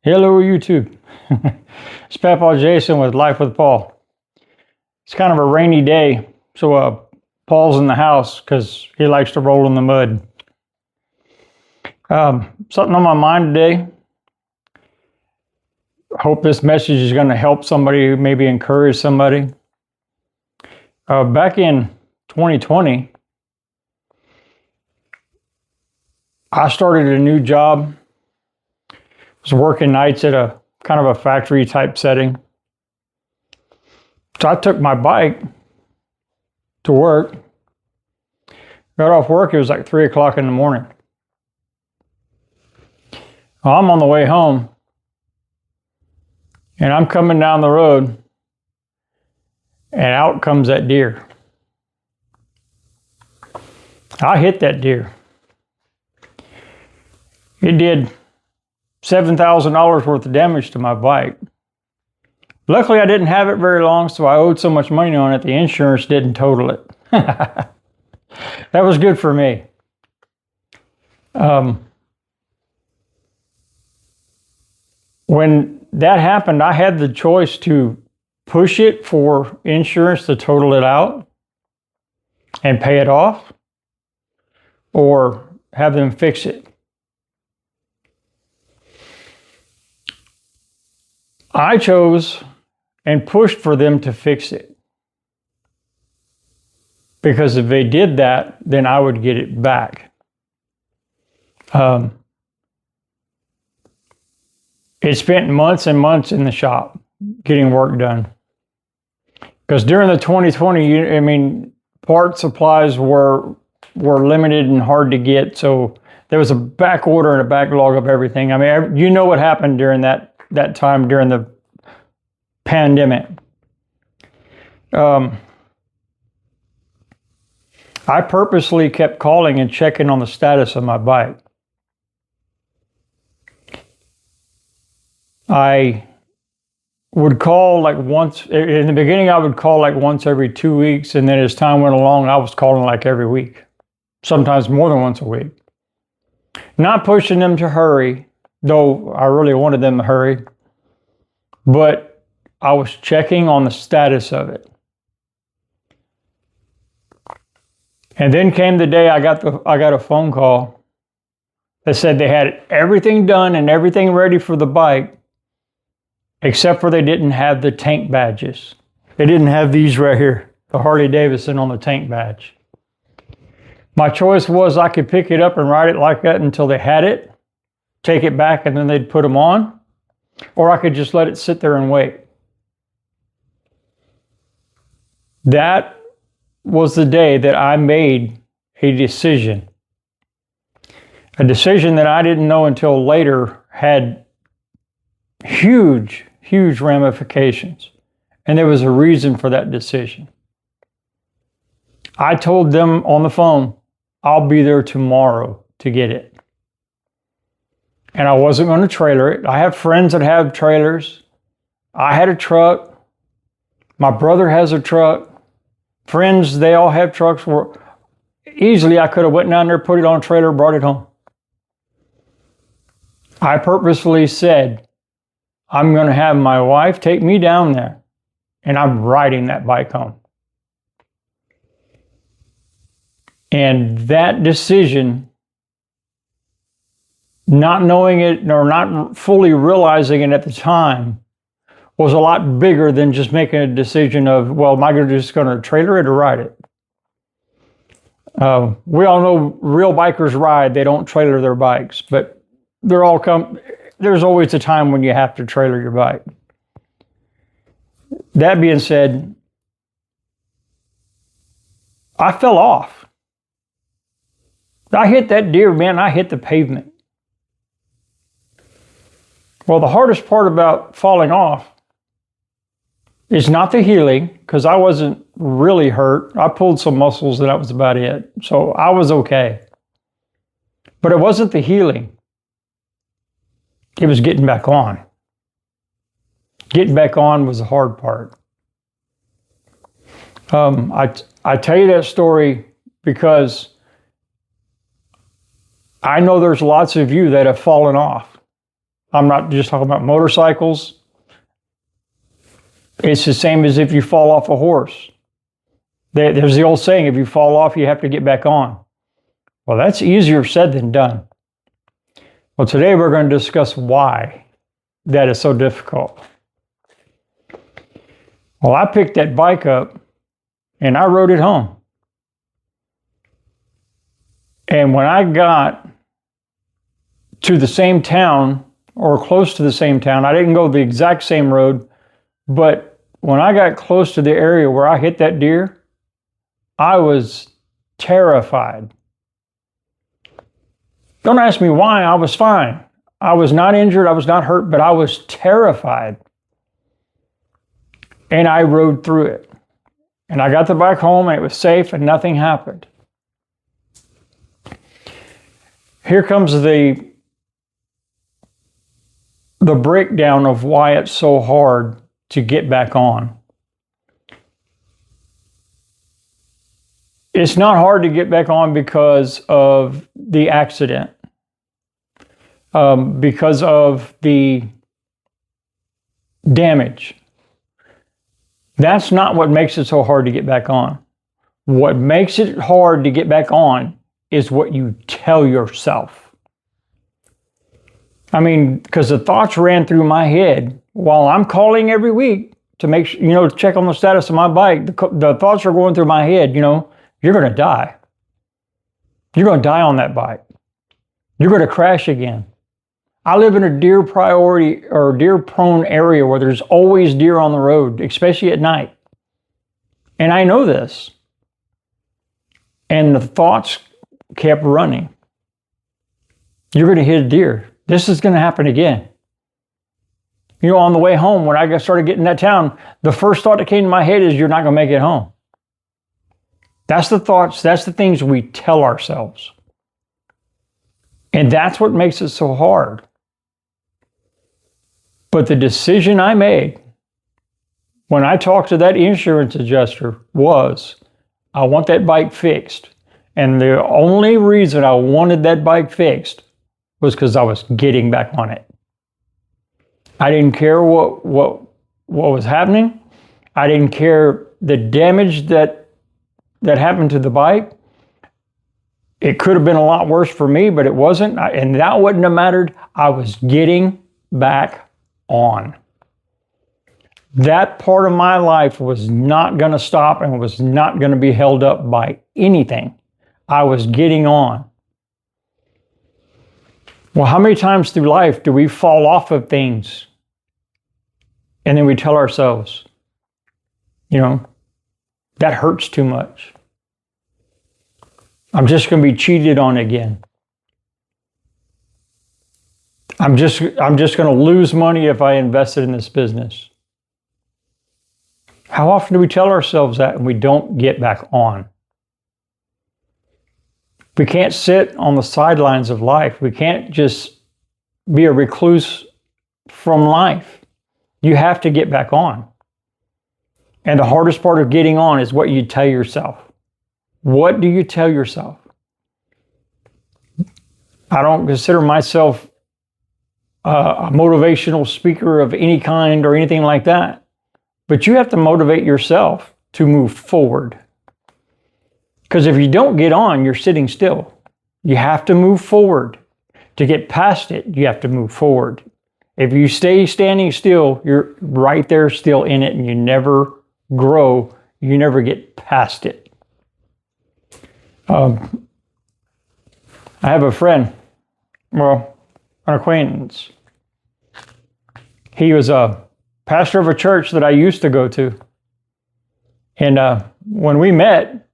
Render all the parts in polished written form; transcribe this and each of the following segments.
Hello, YouTube. It's Papa Jason with Life with Paul. It's kind of a rainy day, so Paul's in the house because he likes to roll in the mud. Something on my mind today. I hope this message is going to help somebody, maybe encourage somebody. Back in 2020, I started a new job. I was working nights at a kind of a factory type setting. So I took my bike to work. Got off work, it was like 3 o'clock in the morning. Well, I'm on the way home and I'm coming down the road and out comes that deer. I hit that deer. It did $7,000 worth of damage to my bike. Luckily, I didn't have it very long, so I owed so much money on it, the insurance didn't total it. That was good for me. When that happened, I had the choice to push it for insurance to total it out and pay it off, or have them fix it. I chose and pushed for them to fix it, because if they did that, then I would get it back. It spent months and months in the shop getting work done, because during the 2020, part supplies were limited and hard to get, so there was a back order and a backlog of everything. You know what happened during that time during the pandemic. I purposely kept calling and checking on the status of my bike. I would call like once, in the beginning I would call like once every 2 weeks, and then as time went along, I was calling like every week, sometimes more than once a week. Not pushing them to hurry, though I really wanted them to hurry, but I was checking on the status of it. And then came the day I got a phone call that said they had everything done and everything ready for the bike, except for they didn't have the tank badges. They didn't have these right here, the Harley Davidson on the tank badge. My choice was I could pick it up and ride it like that until they had it, take it back, and then they'd put them on, or I could just let it sit there and wait. That was the day that I made a decision. A decision that I didn't know until later had huge, huge ramifications. And there was a reason for that decision. I told them on the phone, I'll be there tomorrow to get it. And I wasn't going to trailer it. I have friends that have trailers. I had a truck. My brother has a truck. Friends, they all have trucks. Easily I could have went down there, put it on a trailer, brought it home. I purposefully said, I'm going to have my wife take me down there, and I'm riding that bike home. And that decision, not knowing it or not fully realizing it at the time, was a lot bigger than just making a decision of, well, am I just going to trailer it or ride it? We all know real bikers ride, they don't trailer their bikes, but there's always a time when you have to trailer your bike. That being said, I fell off. I hit that deer, man, I hit the pavement. Well, the hardest part about falling off is not the healing, because I wasn't really hurt. I pulled some muscles and that was about it. So I was okay. But it wasn't the healing. It was getting back on. Getting back on was the hard part. I tell you that story because I know there's lots of you that have fallen off. I'm not just talking about motorcycles. It's the same as if you fall off a horse. There's the old saying, if you fall off, you have to get back on. Well, that's easier said than done. Well, today we're going to discuss why that is so difficult. Well, I picked that bike up and I rode it home. And when I got to the same town or close to the same town, I didn't go the exact same road, but when I got close to the area where I hit that deer, I was terrified. Don't ask me why, I was fine. I was not injured, I was not hurt, but I was terrified. And I rode through it. And I got the bike home and it was safe and nothing happened. Here comes the breakdown of why it's so hard to get back on. It's not hard to get back on because of the accident, because of the damage. That's not what makes it so hard to get back on. What makes it hard to get back on is what you tell yourself. I mean, because the thoughts ran through my head while I'm calling every week to make sure, to check on the status of my bike. The thoughts are going through my head, you're going to die. You're going to die on that bike. You're going to crash again. I live in a deer priority or deer prone area where there's always deer on the road, especially at night. And I know this. And the thoughts kept running. You're going to hit a deer. This is going to happen again. On the way home, when I started getting in that town, the first thought that came to my head is, you're not going to make it home. That's the thoughts, that's the things we tell ourselves. And that's what makes it so hard. But the decision I made when I talked to that insurance adjuster was, I want that bike fixed. And the only reason I wanted that bike fixed was because I was getting back on it. I didn't care what was happening. I didn't care the damage that happened to the bike. It could have been a lot worse for me, but it wasn't. And that wouldn't have mattered. I was getting back on. That part of my life was not going to stop and was not going to be held up by anything. I was getting on. Well, how many times through life do we fall off of things and then we tell ourselves, that hurts too much. I'm just going to be cheated on again. I'm just going to lose money if I invested in this business. How often do we tell ourselves that and we don't get back on? We can't sit on the sidelines of life. We can't just be a recluse from life. You have to get back on. And the hardest part of getting on is what you tell yourself. What do you tell yourself? I don't consider myself a motivational speaker of any kind or anything like that. But you have to motivate yourself to move forward. Because if you don't get on, you're sitting still. You have to move forward. To get past it, you have to move forward. If you stay standing still, you're right there still in it and you never grow. You never get past it. I have a friend, an acquaintance. He was a pastor of a church that I used to go to. And when we met,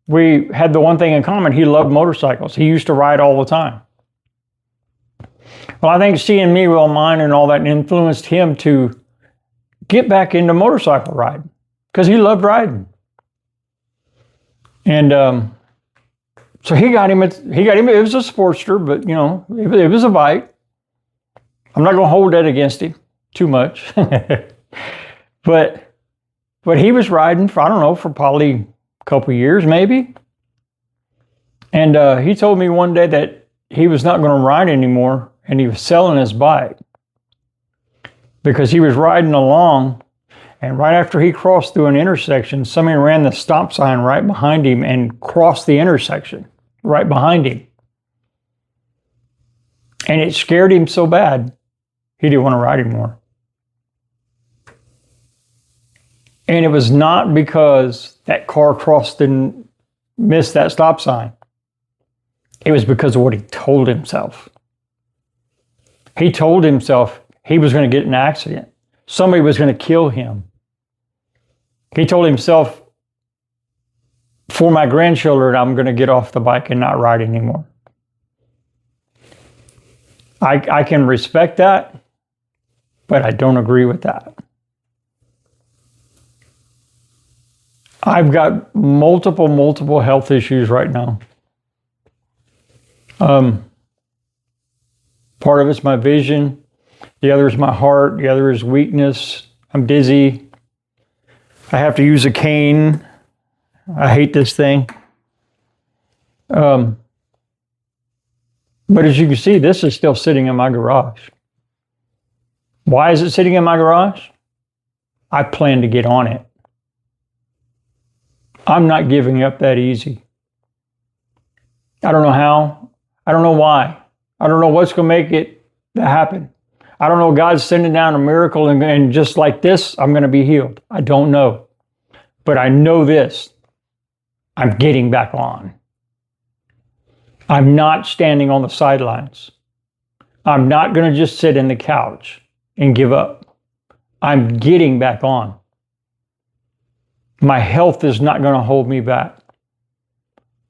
we had the one thing in common. He loved motorcycles. He used to ride all the time. Well, I think seeing me with mine and all that influenced him to get back into motorcycle riding because he loved riding. And so he got him. It was a Sportster, but it was a bike. I'm not going to hold that against him too much. but he was riding for probably a couple of years maybe. And he told me one day that he was not going to ride anymore and he was selling his bike because he was riding along, and right after he crossed through an intersection, somebody ran the stop sign right behind him and crossed the intersection right behind him. And it scared him so bad, he didn't want to ride anymore. And it was not because that car crossed and missed that stop sign. It was because of what he told himself. He told himself he was going to get in an accident. Somebody was going to kill him. He told himself, for my grandchildren, I'm going to get off the bike and not ride anymore. I can respect that, but I don't agree with that. I've got multiple health issues right now. Part of it's my vision. The other is my heart. The other is weakness. I'm dizzy. I have to use a cane. I hate this thing. But as you can see, this is still sitting in my garage. Why is it sitting in my garage? I plan to get on it. I'm not giving up that easy. I don't know how. I don't know why. I don't know what's going to make it happen. I don't know, God's sending down a miracle and just like this, I'm going to be healed. I don't know. But I know this. I'm getting back on. I'm not standing on the sidelines. I'm not going to just sit in the couch and give up. I'm getting back on. My health is not going to hold me back.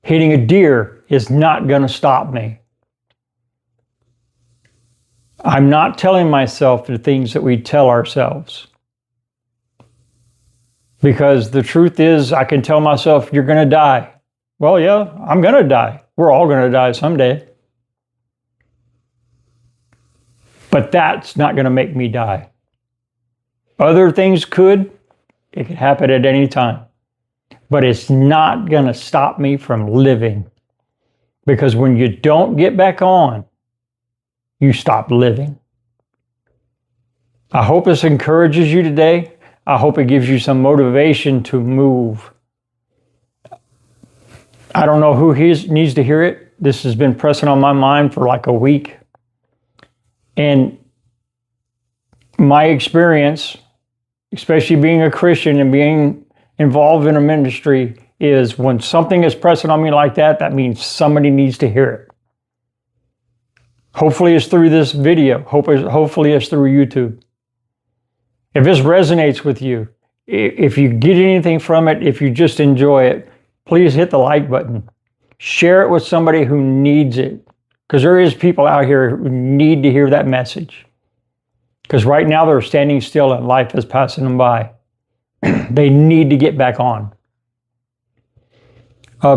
Hitting a deer is not going to stop me. I'm not telling myself the things that we tell ourselves. Because the truth is, I can tell myself, you're going to die. Well, yeah, I'm going to die. We're all going to die someday. But that's not going to make me die. Other things could. It could happen at any time. But it's not going to stop me from living. Because when you don't get back on, you stop living. I hope this encourages you today. I hope it gives you some motivation to move. I don't know who needs to hear it. This has been pressing on my mind for like a week. And my experience, especially being a Christian and being involved in a ministry, is when something is pressing on me like that, that means somebody needs to hear it. Hopefully it's through this video. Hopefully it's through YouTube. If this resonates with you, if you get anything from it, if you just enjoy it, please hit the like button. Share it with somebody who needs it. Because there is people out here who need to hear that message. Because right now they're standing still and life is passing them by. They need to get back on.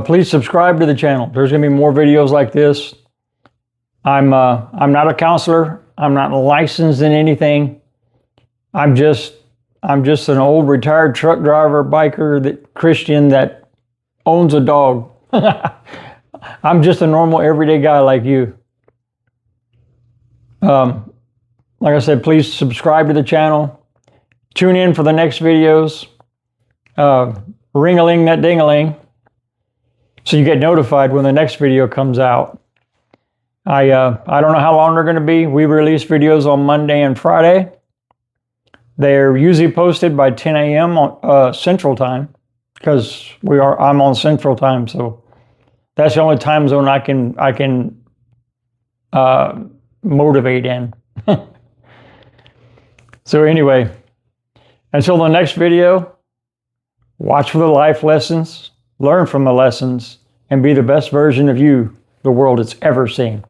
Please subscribe to the channel. There's going to be more videos like this. I'm not a counselor. I'm not licensed in anything. I'm just an old retired truck driver, biker, Christian that owns a dog. I'm just a normal everyday guy like you. Like I said, please subscribe to the channel. Tune in for the next videos. Ring-a-ling that ding-a-ling, so you get notified when the next video comes out. I don't know how long they're going to be. We release videos on Monday and Friday. They're usually posted by 10 a.m. on Central Time, because I'm on Central Time, so that's the only time zone I can motivate in. So anyway, until the next video, watch for the life lessons, learn from the lessons, and be the best version of you the world has ever seen.